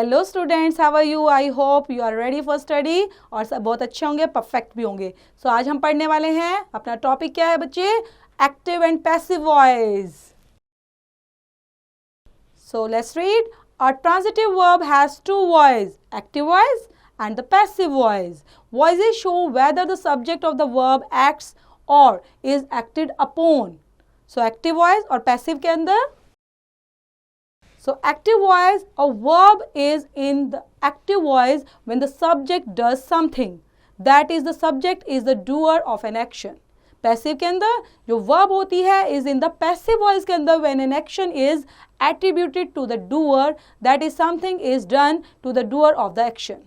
Hello students, how are you? I hope you are ready for study और सब बहुत अच्छे होंगे, परफेक्ट भी होंगे। सो आज हम पढ़ने वाले हैं, अपना टॉपिक क्या है बच्चे? Active and passive voice. So let's read. A transitive verb has two voices, active voice and the passive voice. Voices show whether the subject of the verb acts or is acted upon. So active voice और passive के अंदर, so active voice, a verb is in the active voice when the subject does something. That is, the subject is the doer of an action. Passive के अंदर जो verb होती है is in the passive voice के अंदर when an action is attributed to the doer, that is, something is done to the doer of the action.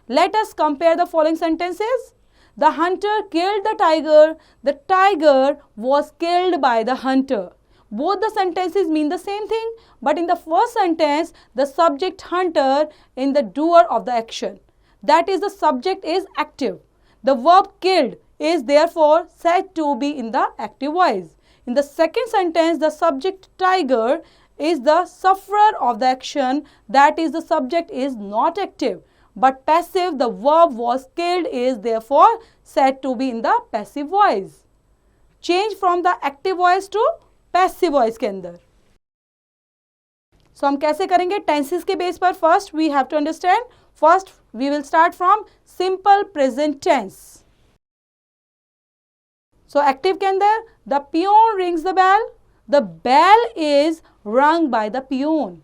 Let us compare the following sentences. The hunter killed the tiger. The tiger was killed by the hunter. Both the sentences mean the same thing, but in the first sentence, the subject hunter in the doer of the action. That is, the subject is active. The verb killed is therefore said to be in the active voice. In the second sentence, the subject tiger is the sufferer of the action. That is, the subject is not active, but passive. The verb was killed is therefore said to be in the passive voice. Change from the active voice to passive voice के अंदर। सो हम कैसे करेंगे? Tenses के base पर first we have to understand. First we will start from simple present tense. So active के अंदर the peon rings the bell. The bell is rung by the peon.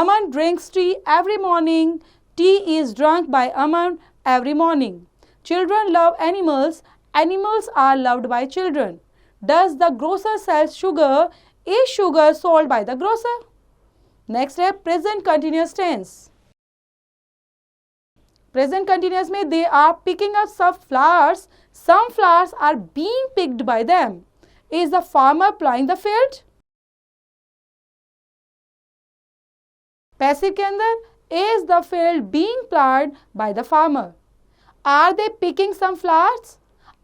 Aman drinks tea every morning. Tea is drunk by Aman every morning. Children love animals. Animals are loved by children. Does the grocer sell sugar? Is sugar sold by the grocer? Next है present continuous tense. Present continuous में they are picking up some flowers. Some flowers are being picked by them. Is the farmer plowing the field? Passive के अंदर is the field being plowed by the farmer? Are they picking some flowers?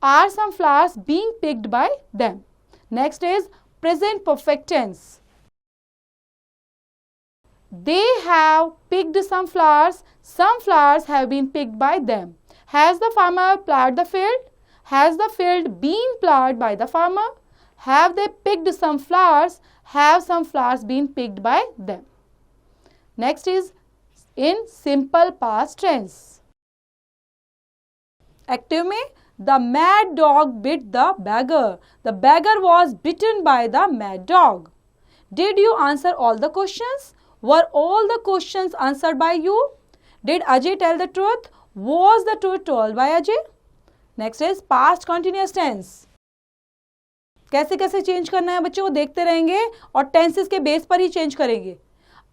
Are some flowers being picked by them? Next is present perfect tense. They have picked some flowers. Some flowers have been picked by them. Has the farmer plowed the field? Has the field been plowed by the farmer? Have they picked some flowers? Have some flowers been picked by them? Next is in simple past tense. Active में the mad dog bit the beggar. The beggar was bitten by the mad dog. Did you answer all the questions? Were all the questions answered by you? Did Ajay tell the truth? Was the truth told by Ajay? Next is past continuous tense. कैसे कैसे change करना है बच्चों, वो देखते रहेंगे और tenses के बेस पर ही चेंज करेंगे।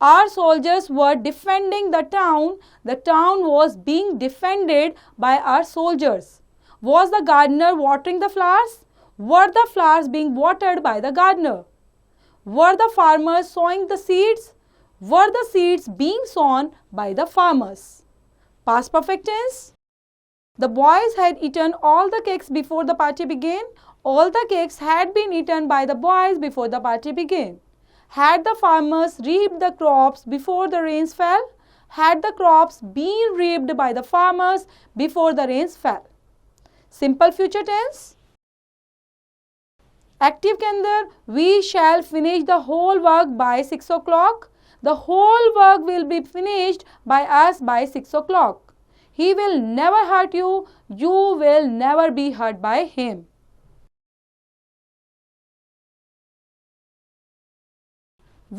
Our soldiers were defending the town. The town was being defended by our soldiers. Was the gardener watering the flowers? Were the flowers being watered by the gardener? Were the farmers sowing the seeds? Were the seeds being sown by the farmers? Past perfect tense. The boys had eaten all the cakes before the party began. All the cakes had been eaten by the boys before the party began. Had the farmers reaped the crops before the rains fell? Had the crops been reaped by the farmers before the rains fell? Simple future tense. Active के अंदर we shall finish the whole work by 6 o'clock. The whole work will be finished by us by 6 o'clock. He will never hurt you. You will never be hurt by him.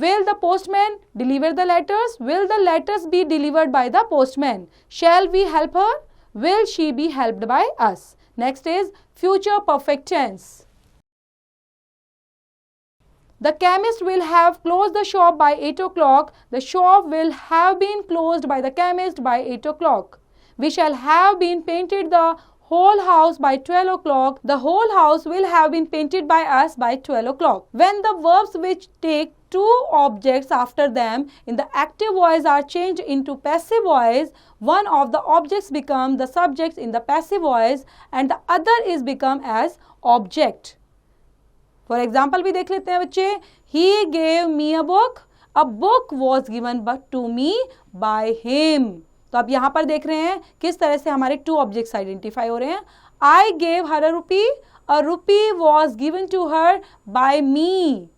Will the postman deliver the letters? Will the letters be delivered by the postman? Shall we help her? Will she be helped by us? Next is future perfect tense. The chemist will have closed the shop by 8 o'clock. The shop will have been closed by the chemist by 8 o'clock. We shall have been painted the whole house by 12 o'clock. The whole house will have been painted by us by 12 o'clock. When the verbs which take two objects after them in the active voice are changed into passive voice, one of the objects become the subject in the passive voice and the other is become as object. For example भी देख लेते हैं बच्चे. He gave me a book. A book was given to me by him. तो अब यहाँ पर देख रहे हैं किस तरह से हमारे टू ऑब्जेक्ट्स आइडेंटिफाई हो रहे हैं. I gave her a rupee. A rupee was given to her by me.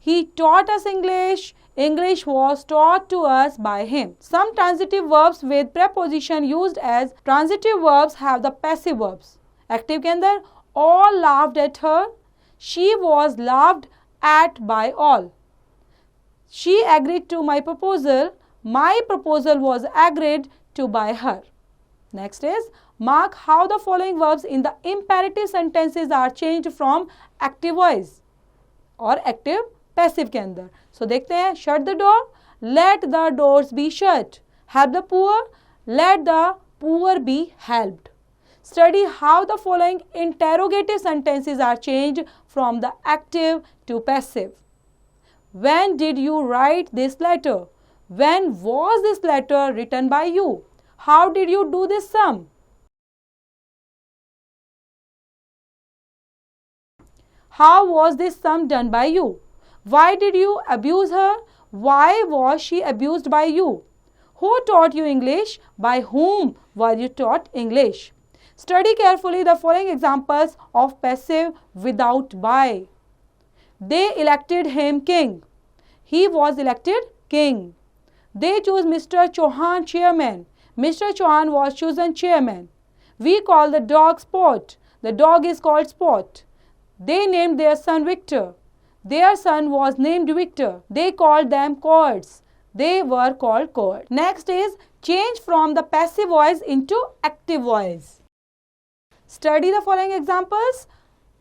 He taught us English. English was taught to us by him. Some transitive verbs with preposition used as transitive verbs have the passive verbs. Active के अंदर all laughed at her. She was laughed at by all. She agreed to my proposal. My proposal was agreed to by her. Next is mark how the following verbs in the imperative sentences are changed from active voice और active passive के अंदर. So देखते हैं. Shut the door. Let the doors be shut. Help the poor. Let the poor be helped. Study how the following interrogative sentences are changed from the active to passive. When did you write this letter? When was this letter written by you? How did you do this sum? How was this sum done by you? Why did you abuse her? Why was she abused by you? Who taught you English? By whom were you taught English? Study carefully the following examples of passive without by. They elected him king. He was elected king. They chose Mr. Chauhan chairman. Mr. Chauhan was chosen chairman. We call the dog Spot. The dog is called Spot. They named their son Victor. Their son was named Victor. They called them cowards. They were called cowards. Next is change from the passive voice into active voice. Study the following examples.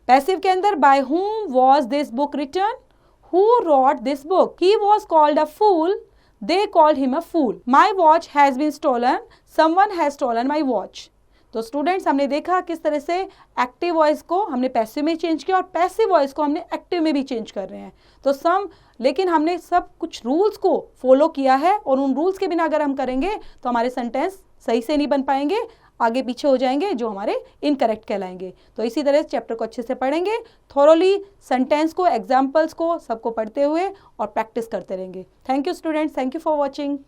Passive के अंदर by whom was this book written? Who wrote this book? He was called a fool. They called him a fool. My watch has been stolen. Someone has stolen my watch. तो students हमने देखा किस तरह से active voice को हमने passive में change किया और पैसिव वॉइस को हमने एक्टिव में भी चेंज कर रहे हैं. तो लेकिन हमने सब कुछ रूल्स को फॉलो किया है और उन रूल्स के बिना अगर हम करेंगे तो हमारे सेंटेंस सही से नहीं बन पाएंगे, आगे पीछे हो जाएंगे जो हमारे इनकरेक्ट कहलाएंगे. तो इसी तरह चैप्टर को अच्छे से पढ़ेंगे, थोरोली सेंटेंस को, एग्जाम्पल्स को सबको पढ़ते हुए और प्रैक्टिस करते रहेंगे. Thank you students, thank you for watching.